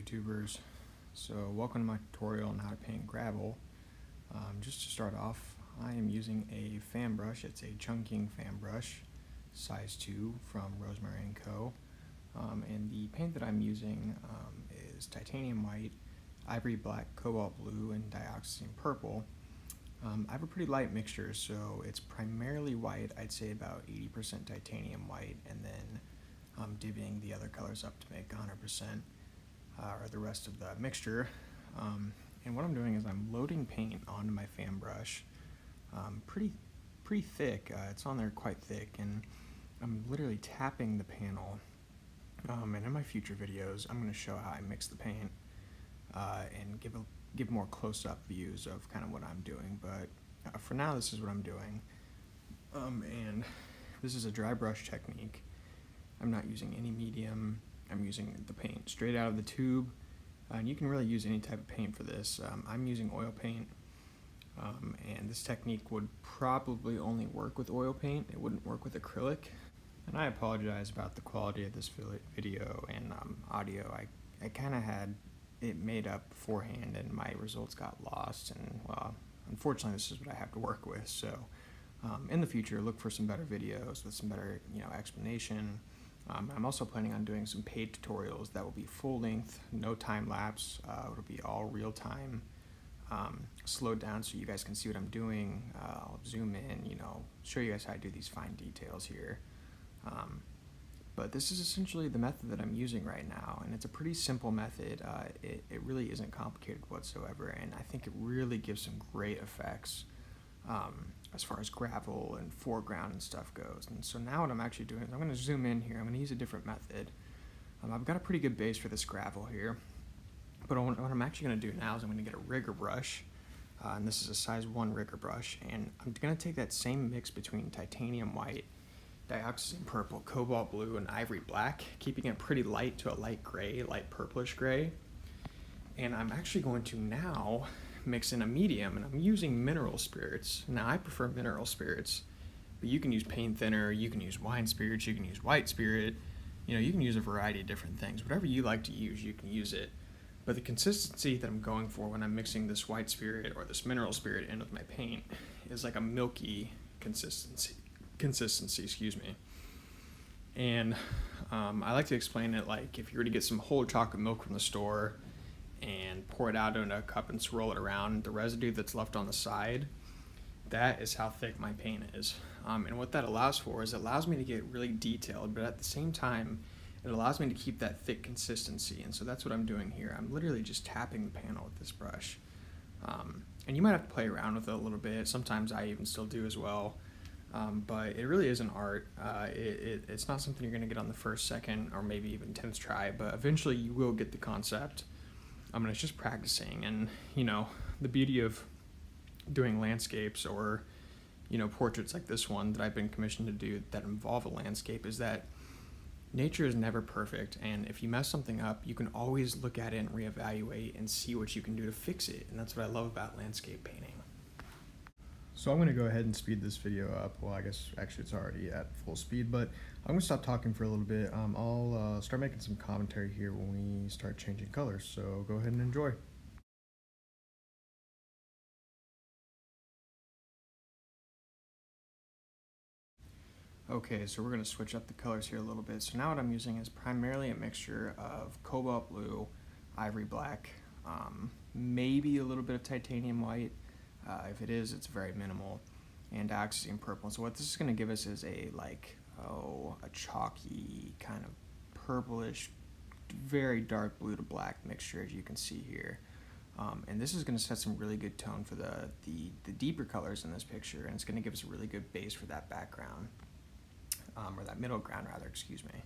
YouTubers. So welcome to my tutorial on how to paint gravel. Just to start off, I am using a fan brush. It's a chunking fan brush, size 2 from Rosemary & Co. And the paint that I'm using is titanium white, ivory black, cobalt blue, and dioxazine purple. I have a pretty light mixture, so it's primarily white. I'd say about 80% titanium white, and then divvying the other colors up to make 100% or the rest of the mixture. And what I'm doing is I'm loading paint onto my fan brush, pretty thick. It's on there quite thick, and I'm literally tapping the panel. And in my future videos, I'm going to show how I mix the paint and give more close-up views of kind of what I'm doing. But for now, this is what I'm doing. And this is a dry brush technique. I'm not using any medium. I'm using the paint straight out of the tube. And you can really use any type of paint for this. I'm using oil paint. And this technique would probably only work with oil paint. It wouldn't work with acrylic. And I apologize about the quality of this video and audio. I kind of had it made up beforehand and my results got lost. And well, unfortunately, this is what I have to work with. So in the future, look for some better videos with some better explanation. I'm also planning on doing some paid tutorials that will be full length, no time lapse. It'll be all real time, slowed down so you guys can see what I'm doing. I'll zoom in, show you guys how I do these fine details here. But this is essentially the method that I'm using right now, and it's a pretty simple method. It really isn't complicated whatsoever, and I think it really gives some great effects as far as gravel and foreground and stuff goes. And so now what I'm actually doing is I'm going to zoom in here. I'm going to use a different method. I've got a pretty good base for this gravel here, but what I'm actually going to do now is I'm going to get a rigger brush, and this is a size 1 rigger brush, and I'm going to take that same mix between titanium white, dioxazine purple, cobalt blue, and ivory black, keeping it pretty light to a light gray, light purplish gray. And I'm actually going to now mix in a medium, and I'm using mineral spirits. Now I prefer mineral spirits, but you can use paint thinner, you can use wine spirits, you can use white spirit, you can use a variety of different things. Whatever you like to use, you can use it. But the consistency that I'm going for when I'm mixing this white spirit or this mineral spirit in with my paint is like a milky consistency, excuse me. And I like to explain it like if you were to get some whole chocolate milk from the store and pour it out into a cup and swirl it around, the residue that's left on the side, that is how thick my paint is. And what that allows for is it allows me to get really detailed, but at the same time, it allows me to keep that thick consistency. And so that's what I'm doing here. I'm literally just tapping the panel with this brush. And you might have to play around with it a little bit. Sometimes I even still do as well. But it really is an art. It's not something you're going to get on the first, second, or maybe even 10th try, but eventually you will get the concept. It's just practicing, and the beauty of doing landscapes or portraits like this one that I've been commissioned to do that involve a landscape is that nature is never perfect, and if you mess something up, you can always look at it and reevaluate and see what you can do to fix it, and that's what I love about landscape painting. So I'm going to go ahead and speed this video up. Well, I guess actually it's already at full speed, but I'm going to stop talking for a little bit. I'll start making some commentary here when we start changing colors, so go ahead and enjoy. Okay, so we're going to switch up the colors here a little bit. So now what I'm using is primarily a mixture of cobalt blue, ivory black, maybe a little bit of titanium white. If it is, it's very minimal, and dioxazine purple. So what this is going to give us is a chalky kind of purplish, very dark blue to black mixture, as you can see here. And this is going to set some really good tone for the deeper colors in this picture, and it's going to give us a really good base for that background, or that middle ground rather, excuse me.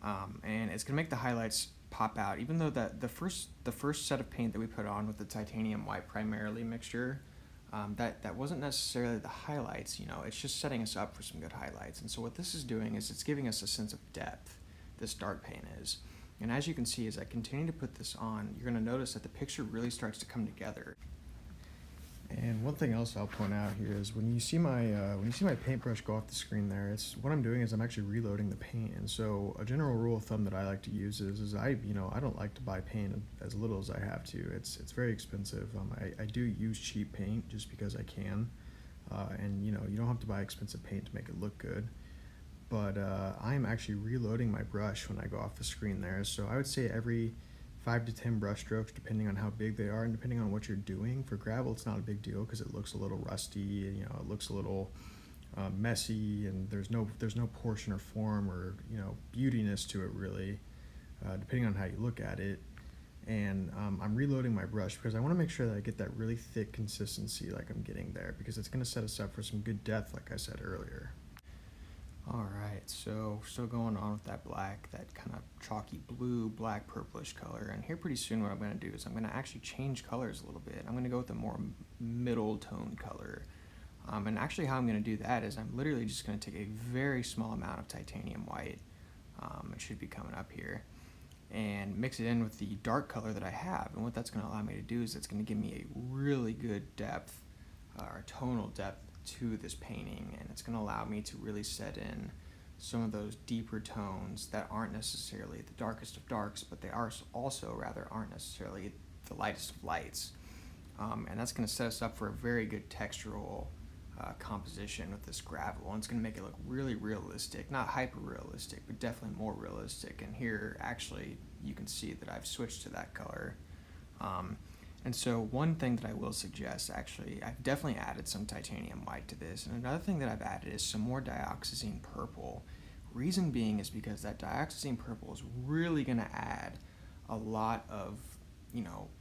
And it's going to make the highlights pop out, even though the first set of paint that we put on with the titanium white primarily mixture, that wasn't necessarily the highlights. It's just setting us up for some good highlights. And so what this is doing is it's giving us a sense of depth, this dark paint is. And as you can see, as I continue to put this on, you're going to notice that the picture really starts to come together. And one thing else I'll point out here is when you see my paintbrush go off the screen there, it's what I'm doing is I'm actually reloading the paint. And so a general rule of thumb that I like to use is I don't like to buy paint as little as I have to. It's very expensive. I do use cheap paint just because I can, and you don't have to buy expensive paint to make it look good. But I'm actually reloading my brush when I go off the screen there. So I would say every 5 to 10 brush strokes, depending on how big they are and depending on what you're doing. For gravel, it's not a big deal because it looks a little rusty and it looks a little messy, and there's no portion or form or beautiness to it really, depending on how you look at it. And I'm reloading my brush because I want to make sure that I get that really thick consistency like I'm getting there, because it's going to set us up for some good depth like I said earlier. Alright, so still going on with that black, that kind of chalky blue, black, purplish color. And here pretty soon what I'm going to do is I'm going to actually change colors a little bit. I'm going to go with a more middle tone color. And actually how I'm going to do that is I'm literally just going to take a very small amount of titanium white, it should be coming up here, and mix it in with the dark color that I have. And what that's going to allow me to do is it's going to give me a really good depth, or tonal depth, to this painting, and it's going to allow me to really set in some of those deeper tones that aren't necessarily the darkest of darks, but they are also aren't necessarily the lightest of lights. And that's going to set us up for a very good textural composition with this gravel, and it's going to make it look really realistic, not hyper realistic, but definitely more realistic. And here actually you can see that I've switched to that color. And so one thing that I will suggest, actually, I've definitely added some titanium white to this, and another thing that I've added is some more dioxazine purple. Reason being is because that dioxazine purple is really going to add a lot of,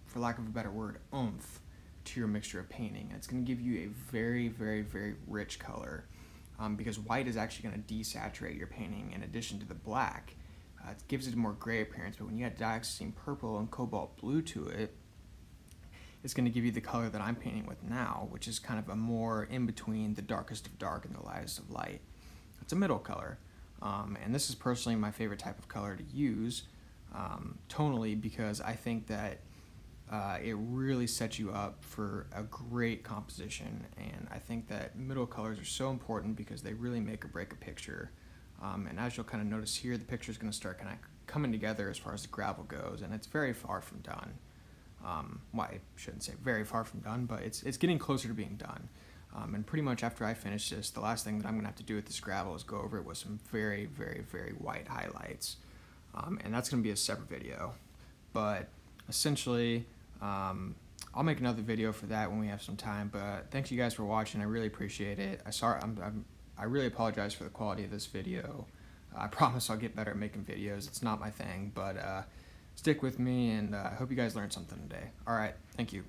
for lack of a better word, oomph to your mixture of painting. And it's going to give you a very, very, very rich color, because white is actually going to desaturate your painting in addition to the black. It gives it a more gray appearance, but when you add dioxazine purple and cobalt blue to it, it's going to give you the color that I'm painting with now, which is kind of a more in between the darkest of dark and the lightest of light. It's a middle color, and this is personally my favorite type of color to use tonally, because I think that it really sets you up for a great composition. And I think that middle colors are so important because they really make or break a picture. And as you'll kind of notice here, the picture is going to start kind of coming together as far as the gravel goes, and it's very far from done. Well, I shouldn't say very far from done, but it's getting closer to being done. And pretty much after I finish this, the last thing that I'm going to have to do with this gravel is go over it with some very, very, very white highlights. And that's going to be a separate video. But essentially, I'll make another video for that when we have some time. But thanks you guys for watching. I really appreciate it. I really apologize for the quality of this video. I promise I'll get better at making videos. It's not my thing, but stick with me, and I hope you guys learned something today. All right, thank you.